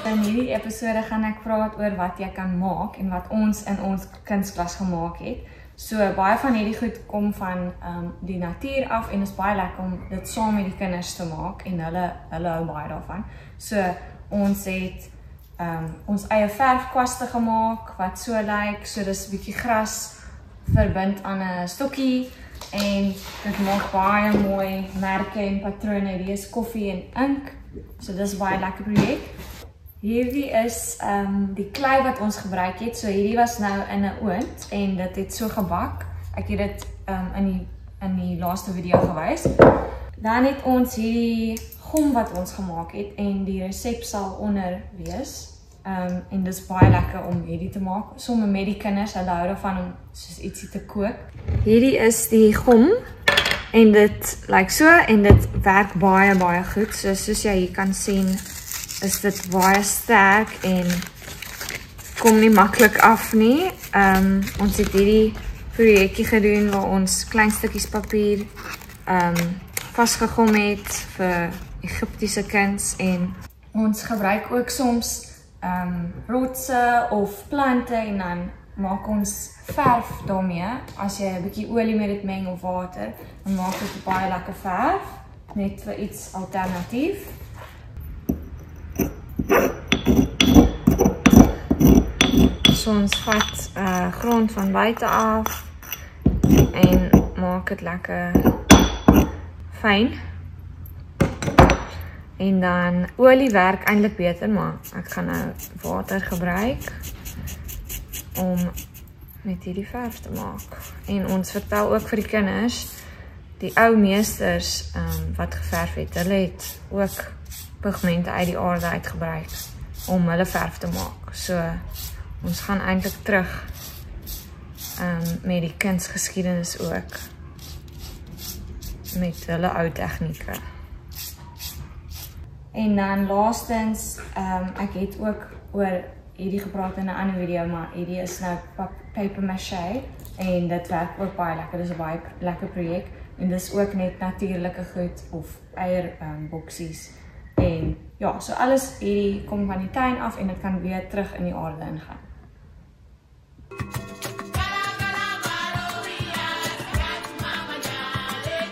In hierdie episode gaan ek praat oor wat jy kan maak en wat ons in ons kunstklas gemaak het. So baie van hierdie goed kom van die natuur af en is baie lekker om dit saam met die kinders te maak en hulle hou baie daarvan. So ons het ons eie verfkwaste gemaak wat so lyk, so dis 'n bietjie gras verbind aan 'n stokkie en dit maak baie mooi merke en patrone. Hierdie is koffie en ink. So dis 'n baie lekker projek. Hierdie is die klei wat ons gebruik het. So hierdie was nou in 'n oond en dit het so gebak. Ek het dit in die laaste video gewys. Dan het ons hierdie gom wat ons gemaak het en die resep sal onder wees. En dis baie lekker om hierdie te maak. Sommige met die kinders, hulle hou daarvan om soos ietsie te kook. Hierdie is die gom en dit lyk so en dit werk baie goed. So soos jy hier kan sien, is dit baie sterk en kom nie maklik af nie. Ons het hierdie projekkie gedoen waar ons klein stukkies papier vasgegom het vir Egiptiese kuns en ons gebruik ook soms rotse of plante en dan maak ons verf daarmee. As jy 'n bietjie olie met dit meng of water, dan maak dit baie lekker verf, net vir iets alternatief. So ons vat grond van buite af en maak dit lekker fyn. En dan olie werk eintlik beter, maar ek gaan nou water gebruik om met hierdie verf te maak. En ons vertel ook vir die kinders, die ou meesters wat geverf het, hulle het ook pigmente uit die aarde uitgebruik om hulle verf te maak. So ons gaan eintlik terug met die kunsgeskiedenis ook met hulle ou tegnieke. En dan laastens, ek het ook oor hierdie gepraat in 'n ander video, maar hierdie is nou paper maché en dit werk ook baie lekker. Dis 'n baie lekker projek en dis ook net natuurlike goed of eierboksies. En ja, so alles hierdie kom van die tuin af en dit kan weer terug in die aarde ingaan.